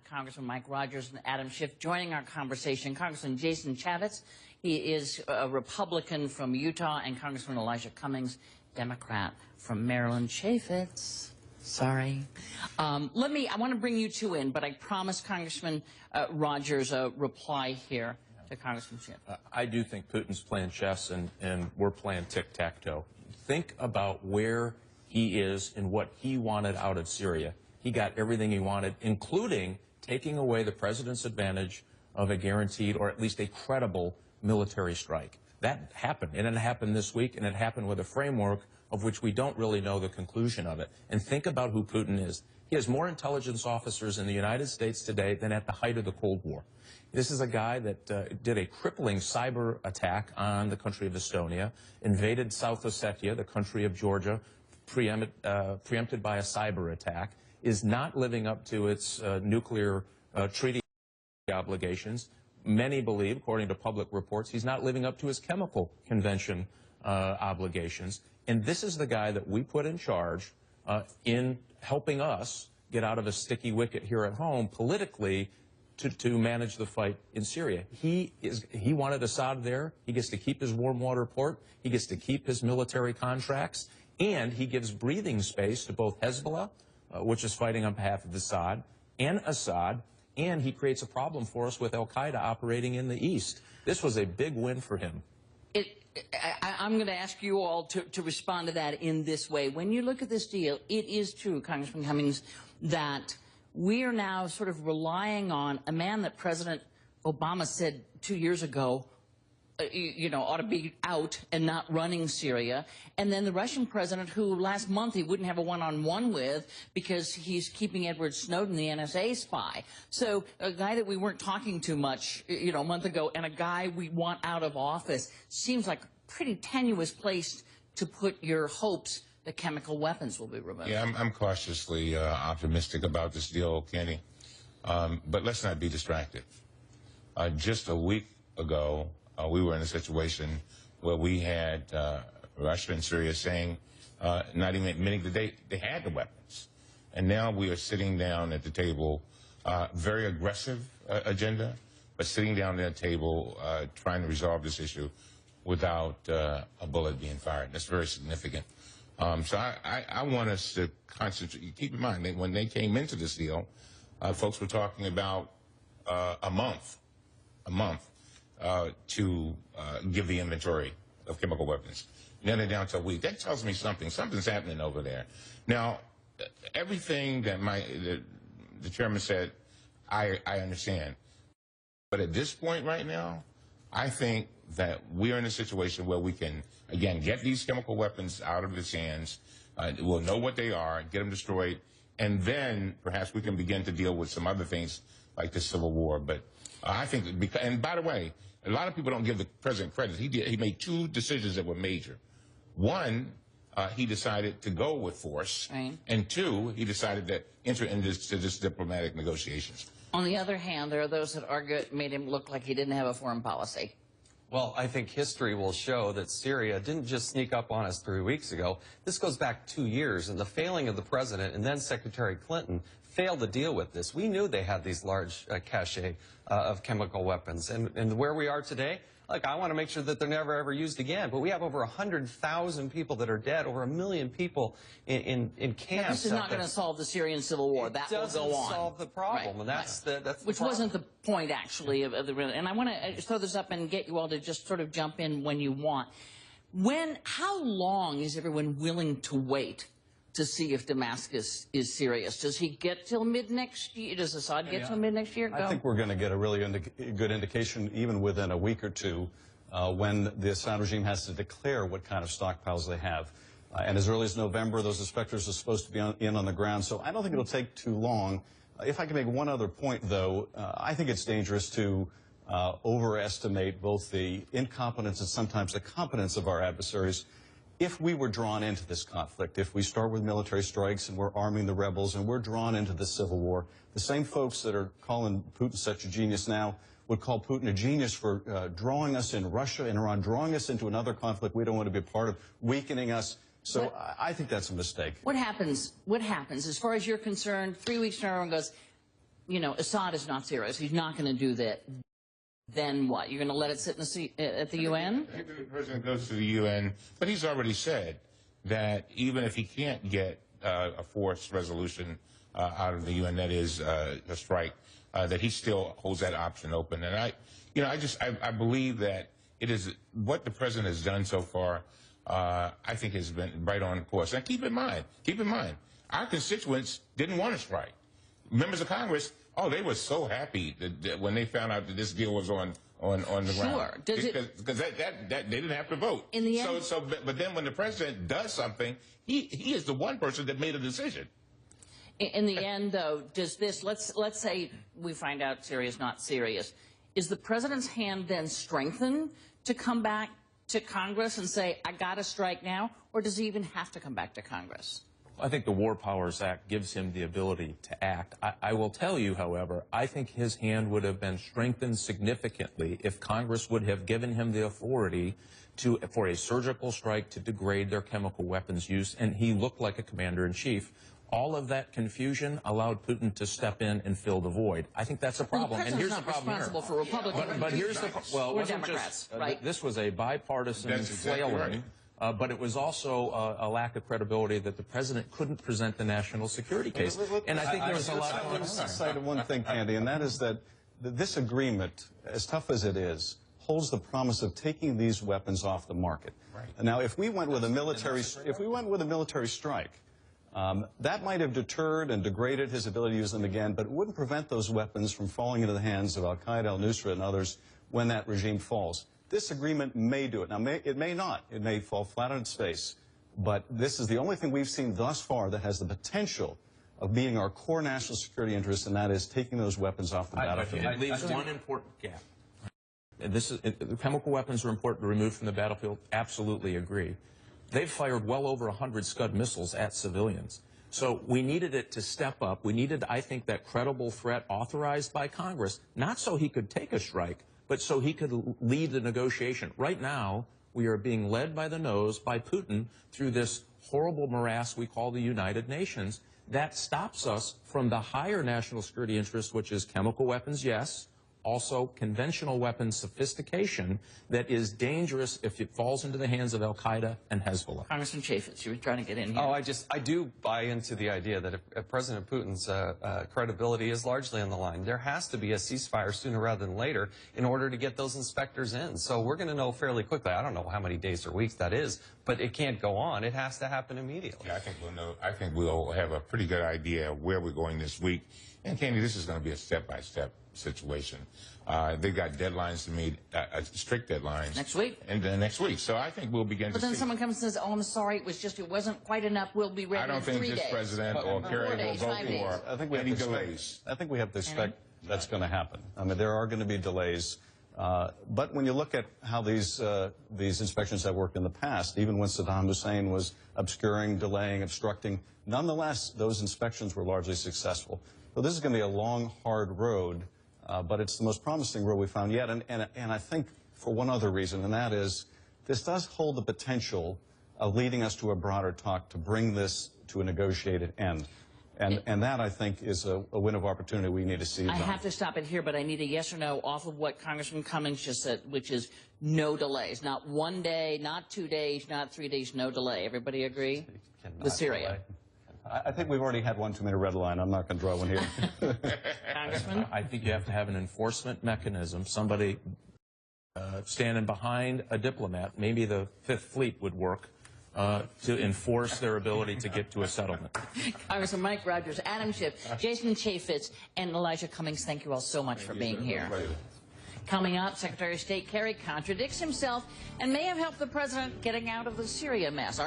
with Congressman Mike Rogers and Adam Schiff. Joining our conversation, Congressman Jason Chaffetz. He is a Republican from Utah, and Congressman Elijah Cummings, Democrat from Maryland. Chaffetz, sorry. I want to bring you two in, but I promised Congressman Rogers a reply here to Congressman Schiff. I do think Putin's playing chess and we're playing tic-tac-toe. Think about where he is and what he wanted out of Syria. He got everything he wanted, including taking away the president's advantage of a guaranteed or at least a credible military strike. That happened, and it happened this week, and it happened with a framework of which we don't really know the conclusion of it. And think about who Putin is. He has more intelligence officers in the United States today than at the height of the Cold War. This is a guy that did a crippling cyber attack on the country of Estonia, invaded South Ossetia, the country of Georgia, preempted by a cyber attack, is not living up to its nuclear treaty obligations. Many believe, according to public reports, he's not living up to his chemical convention obligations. And this is the guy that we put in charge in helping us get out of a sticky wicket here at home politically to manage the fight in Syria. He wanted Assad there. He gets to keep his warm water port. He gets to keep his military contracts. And he gives breathing space to both Hezbollah, which is fighting on behalf of Assad, and he creates a problem for us with al-Qaeda operating in the east. This was a big win for him. I'm going to ask you all to respond to that in this way. When you look at this deal, it is true, Congressman Cummings, that we are now sort of relying on a man that President Obama said 2 years ago, ought to be out and not running Syria. And then the Russian president, who last month he wouldn't have a one-on-one with because he's keeping Edward Snowden, the NSA spy. So a guy that we weren't talking to much, a month ago, and a guy we want out of office seems like a pretty tenuous place to put your hopes that chemical weapons will be removed. Yeah, I'm cautiously optimistic about this deal, Kenny. But let's not be distracted. Just a week ago, we were in a situation where we had Russia and Syria saying, not even admitting that they had the weapons. And now we are sitting down at the table, very aggressive agenda, but sitting down at the table trying to resolve this issue without a bullet being fired. That's very significant. So I want us to concentrate. Keep in mind that when they came into this deal, folks were talking about a month to give the inventory of chemical weapons. Now they're down to a week. That tells me something. Something's happening over there. Now, everything that the chairman said, I understand. But at this point right now, I think that we're in a situation where we can, again, get these chemical weapons out of its hands. We'll know what they are, get them destroyed, and then perhaps we can begin to deal with some other things like the Civil War. But I think, and by the way, a lot of people don't give the president credit. He made two decisions that were major. One, he decided to go with force, right. And two, he decided to enter into this diplomatic negotiations. On the other hand, there are those that argue it made him look like he didn't have a foreign policy. Well, I think history will show that Syria didn't just sneak up on us 3 weeks ago. This goes back 2 years, and the failing of the president and then Secretary Clinton failed to deal with this. We knew they had these large cache of chemical weapons. And where we are today, look, I want to make sure that they're never, ever used again. But we have over 100,000 people that are dead, over 1 million people in camps. Now, this is not going to solve the Syrian civil war. That will go on. It doesn't solve the problem, right. And that's the Which wasn't the point, actually, of the... And I want to throw this up and get you all to just sort of jump in when you want. How long is everyone willing to wait to see if Damascus is serious? Does he get till mid-next year? Does Assad get till mid-next year? I think we're going to get a really good indication even within a week or two when the Assad regime has to declare what kind of stockpiles they have. And as early as November, those inspectors are supposed to be on the ground. So I don't think it'll take too long. If I can make one other point, though, I think it's dangerous to overestimate both the incompetence and sometimes the competence of our adversaries. If we were drawn into this conflict, if we start with military strikes and we're arming the rebels and we're drawn into the civil war, the same folks that are calling Putin such a genius now would call Putin a genius for drawing us in Russia and Iran, drawing us into another conflict we don't want to be a part of, weakening us. So I think that's a mistake. What happens, as far as you're concerned, 3 weeks from now, everyone goes, you know, Assad is not serious. He's not going to do that. Then what? You're going to let it sit in at the UN? The president goes to the UN, but he's already said that even if he can't get a forced resolution out of the UN, that is a strike, that he still holds that option open. And I believe that it is what the president has done so far. I think has been right on course. And keep in mind, our constituents didn't want to strike. Members of Congress, they were so happy that when they found out that this deal was on the ground. Sure. Because they didn't have to vote. In the end, but then when the president does something, he is the one person that made a decision. in the end, though, does this, let's say we find out Syria is not serious, is the president's hand then strengthened to come back to Congress and say, I got to strike now, or does he even have to come back to Congress? I think the War Powers Act gives him the ability to act. I will tell you, however, I think his hand would have been strengthened significantly if Congress would have given him the authority for a surgical strike to degrade their chemical weapons use, and he looked like a commander-in-chief. All of that confusion allowed Putin to step in and fill the void. I think that's a problem. Well, the president's not responsible for Republicans But here's the or Democrats, right? This was a bipartisan flailing. Right. But it was also a lack of credibility that the president couldn't present the national security case. And I think there was a lot of... I want to cite one thing, Candy, and that is that this agreement, as tough as it is, holds the promise of taking these weapons off the market. Right. Now, if we went with a military strike, that might have deterred and degraded his ability to use them again, but it wouldn't prevent those weapons from falling into the hands of Al-Qaeda, al-Nusra, and others when that regime falls. This agreement may do it. Now, it may not. It may fall flat on its face. But this is the only thing we've seen thus far that has the potential of being our core national security interest, and that is taking those weapons off the battlefield. It leaves one important gap. Chemical weapons are important to remove from the battlefield. Absolutely agree. They've fired well over 100 Scud missiles at civilians. So we needed it to step up. We needed, I think, that credible threat authorized by Congress, not so he could take a strike, but so he could lead the negotiation. Right now, we are being led by the nose by Putin through this horrible morass we call the United Nations. That stops us from the higher national security interest, which is chemical weapons, yes, also conventional weapons sophistication that is dangerous if it falls into the hands of Al-Qaeda and Hezbollah. Congressman Chaffetz, you were trying to get in here. I do buy into the idea that if President Putin's credibility is largely on the line, there has to be a ceasefire sooner rather than later in order to get those inspectors in. So we're going to know fairly quickly. I don't know how many days or weeks that is, but it can't go on. It has to happen immediately. Yeah, I think we'll know. I think we'll have a pretty good idea of where we're going this week. And Candy, this is going to be a step-by-step situation. They've got deadlines to meet, strict deadlines. Next week? And then next week. So I think we'll begin to see. But then someone comes and says, oh, I'm sorry, it wasn't quite enough. We'll be ready in 3 days. I don't think this president or Kerry will vote for any delays. I think we have to expect that's going to happen. I mean, there are going to be delays. But when you look at how these inspections have worked in the past, even when Saddam Hussein was obscuring, delaying, obstructing, nonetheless, those inspections were largely successful. So this is going to be a long, hard road, but it's the most promising road we've found yet. And I think for one other reason, and that is this does hold the potential of leading us to a broader talk to bring this to a negotiated end. And that, I think, is a win of opportunity we need to seize on. I have to stop it here, but I need a yes or no off of what Congressman Cummings just said, which is no delays. Not 1 day, not 2 days, not 3 days, no delay. Everybody agree? With Syria. Delay. I think we've already had one too many red line. I'm not going to draw one here. Congressman? I think you have to have an enforcement mechanism, somebody standing behind a diplomat. Maybe the Fifth Fleet would work to enforce their ability to get to a settlement. Congressman Mike Rogers, Adam Schiff, Jason Chaffetz, and Elijah Cummings, thank you all so much for being here. Coming up, Secretary of State Kerry contradicts himself and may have helped the president getting out of the Syria mess.